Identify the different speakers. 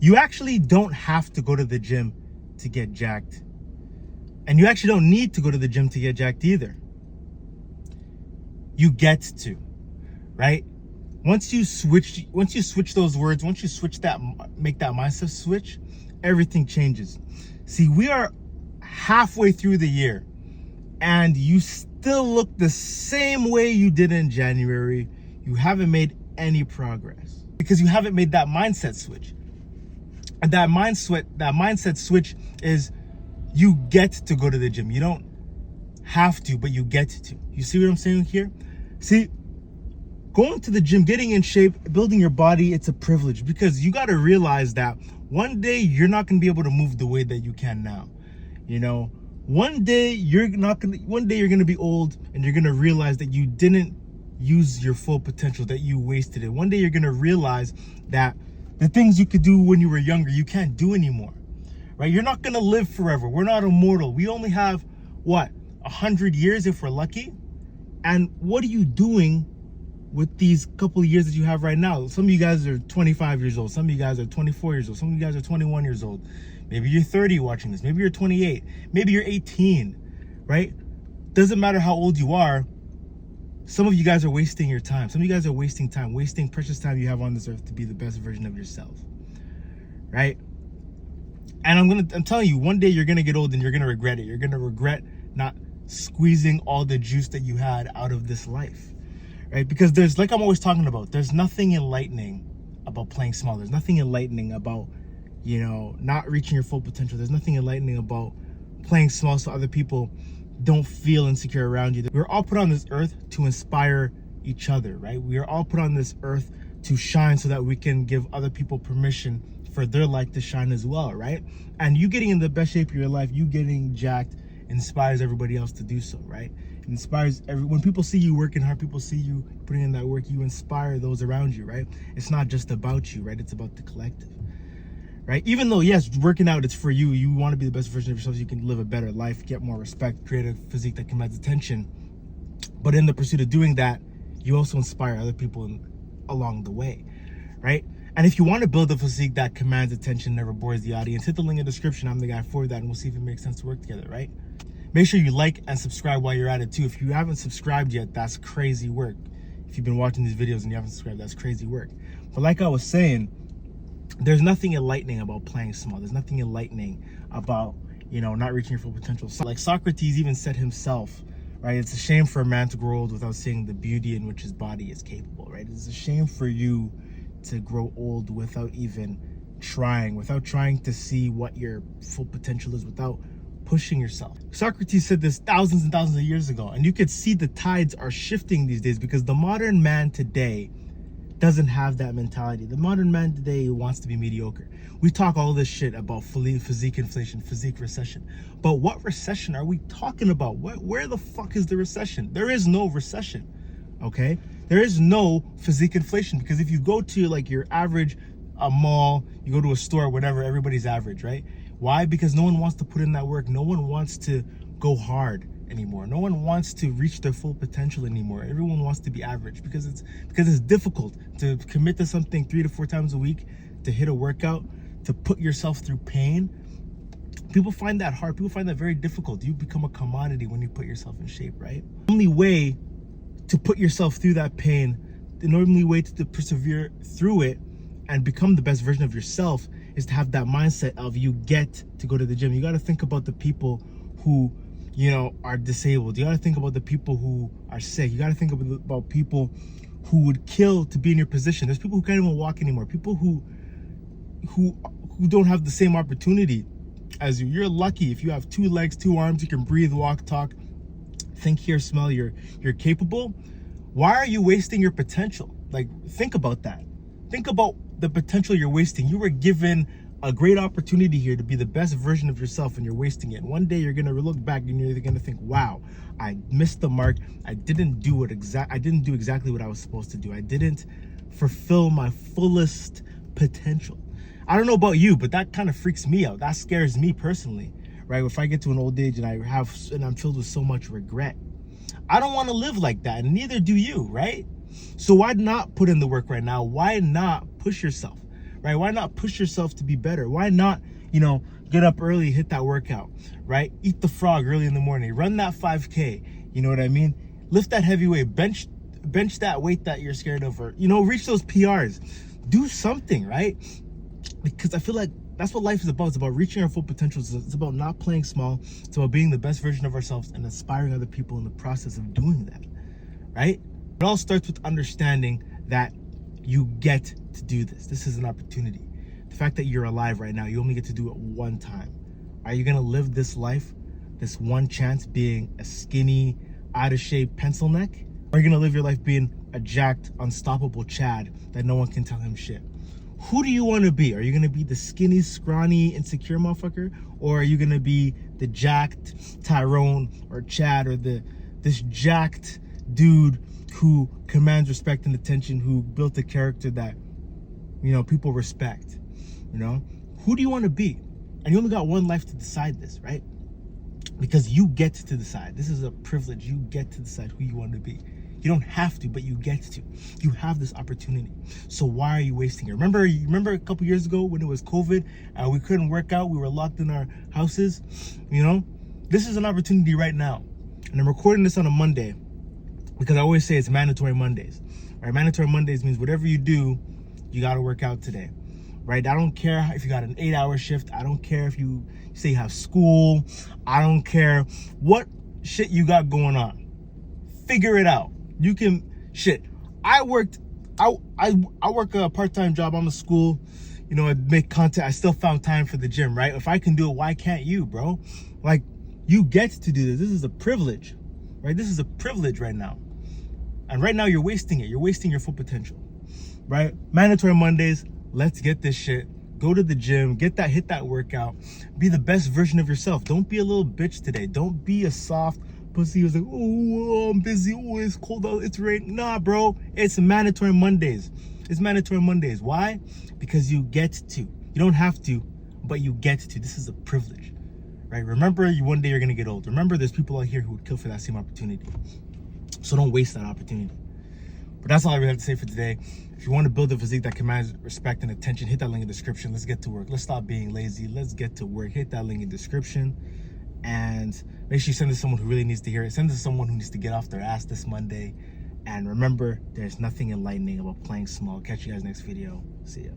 Speaker 1: You actually don't have to go to the gym to get jacked. And you actually don't need to go to the gym to get jacked either. You get to, right? Once you switch those words, once you switch that, make that mindset switch, everything changes. See, we are halfway through the year and you still look the same way you did in January. You haven't made any progress because you haven't made that mindset switch. And that mindset switch is you get to go to the gym. You don't have to, but you get to. You see what I'm saying here? See, going to the gym, getting in shape, building your body, it's a privilege because you got to realize that one day you're not going to be able to move the way that you can now. You know, one day you're going to be old and you're going to realize that you didn't use your full potential, that you wasted it. One day you're going to realize that the things you could do when you were younger, you can't do anymore, right? You're not going to live forever. We're not immortal. We only have, what, 100 years if we're lucky? And what are you doing with these couple of years that you have right now? Some of you guys are 25 years old. Some of you guys are 24 years old. Some of you guys are 21 years old. Maybe you're 30 watching this. Maybe you're 28. Maybe you're 18, right? Doesn't matter how old you are. Some of you guys are wasting your time. Some of you guys are wasting time, wasting precious time you have on this earth to be the best version of yourself, right? And I'm telling you, one day you're gonna get old and you're gonna regret it. You're gonna regret not squeezing all the juice that you had out of this life, right? Because there's, like I'm always talking about, there's nothing enlightening about playing small. There's nothing enlightening about, you know, not reaching your full potential. There's nothing enlightening about playing small so other people don't feel insecure around you. We're all put on this earth to inspire each other, right? We are all put on this earth to shine so that we can give other people permission for their light to shine as well, right? And you getting in the best shape of your life, you getting jacked, inspires everybody else to do so, right? It inspires when people see you working hard, people see you putting in that work, you inspire those around you, right? It's not just about you, right? It's about the collective. Right? Even though, yes, working out, it's for you. You want to be the best version of yourself so you can live a better life, get more respect, create a physique that commands attention. But in the pursuit of doing that, you also inspire other people along the way, right? And if you want to build a physique that commands attention, never bores the audience, hit the link in the description. I'm the guy for that, and we'll see if it makes sense to work together, right? Make sure you like and subscribe while you're at it, too. If you haven't subscribed yet, that's crazy work. If you've been watching these videos and you haven't subscribed, that's crazy work. But like I was saying, there's nothing enlightening about playing small. There's nothing enlightening about, you know, not reaching your full potential. So, like Socrates even said himself, right? It's a shame for a man to grow old without seeing the beauty in which his body is capable, right? It's a shame for you to grow old without even trying, without trying to see what your full potential is, without pushing yourself. Socrates said this thousands and thousands of years ago, and you could see the tides are shifting these days because the modern man today doesn't have that mentality. The modern man today wants to be mediocre. We talk all this shit about physique inflation, physique recession. But what recession are we talking about? Where the fuck is the recession? There is no recession, okay? There is no physique inflation because if you go to like your average mall, you go to a store, whatever, everybody's average, right? Why? Because no one wants to put in that work. No one wants to go hard anymore. No one wants to reach their full potential anymore. Everyone wants to be average because it's difficult to commit to something 3 to 4 times a week, to hit a workout, to put yourself through pain. People find that hard. People find that very difficult. You become a commodity when you put yourself in shape, right? The only way to put yourself through that pain, the only way to persevere through it and become the best version of yourself is to have that mindset of you get to go to the gym. You got to think about the people who, you know, are disabled. You got to think about the people who are sick. You got to think about people who would kill to be in your position. There's people who can't even walk anymore. People who don't have the same opportunity as you. You're lucky if you have 2 legs, 2 arms, you can breathe, walk, talk, think, hear, smell. You're capable. Why are you wasting your potential? Like, think about that. Think about the potential you're wasting. You were given a great opportunity here to be the best version of yourself and you're wasting it. One day you're gonna look back and you're gonna think, wow, I missed the mark. I didn't do exactly what I was supposed to do. I didn't fulfill my fullest potential. I don't know about you, but that kind of freaks me out. That scares me personally, right? If I get to an old age and I'm filled with so much regret, I don't want to live like that, and neither do you, right? So why not put in the work right now? Why not push yourself? Right? right? Why not push yourself to be better? Why not, you know, get up early, hit that workout, right? Eat the frog early in the morning, run that 5K, you know what I mean? Lift that heavy weight, bench that weight that you're scared of, or, you know, reach those PRs. Do something, right? Because I feel like that's what life is about. It's about reaching our full potential. It's about not playing small. It's about being the best version of ourselves and inspiring other people in the process of doing that, right? It all starts with understanding that you get to do this. This is an opportunity. The fact that you're alive right now, you only get to do it one time. Are you gonna live this life, this one chance, being a skinny, out of shape pencil neck? Or are you gonna live your life being a jacked, unstoppable Chad that no one can tell him shit? Who do you want to be? Are you gonna be the skinny, scrawny, insecure motherfucker? Or are you gonna be the jacked Tyrone or Chad, or this jacked dude who commands respect and attention, who built a character that, you know, people respect? You know, who do you want to be? And you only got one life to decide this, right? Because you get to decide. This is a privilege. You get to decide who you want to be. You don't have to, but you get to. You have this opportunity. So why are you wasting it? Remember a couple years ago when it was COVID and we couldn't work out, we were locked in our houses? You know, this is an opportunity right now. And I'm recording this on a Monday because I always say it's mandatory Mondays. Right? Mandatory Mondays means whatever you do, you got to work out today. Right? I don't care if you got an 8-hour shift. I don't care if you say you have school. I don't care what shit you got going on. Figure it out. You can, shit. I work a part-time job. I'm a school, you know, I make content. I still found time for the gym, right? If I can do it, why can't you, bro? Like, you get to do this. This is a privilege, right? This is a privilege right now. And right now you're wasting it. You're wasting your full potential, right? Mandatory Mondays. Let's get this shit. Go to the gym, hit that workout. Be the best version of yourself. Don't be a little bitch today. Don't be a soft pussy who's like, oh, I'm busy. Oh, it's cold out. It's raining. Nah, bro. It's mandatory Mondays. It's mandatory Mondays. Why? Because you get to. You don't have to, but you get to. This is a privilege, right? Remember, one day you're going to get old. Remember, there's people out here who would kill for that same opportunity. So don't waste that opportunity. But that's all I really have to say for today. If you want to build a physique that commands respect and attention, hit that link in the description. Let's get to work. Let's stop being lazy. Let's get to work. Hit that link in the description. And make sure you send it to someone who really needs to hear it. Send it to someone who needs to get off their ass this Monday. And remember, there's nothing enlightening about playing small. Catch you guys next video. See ya.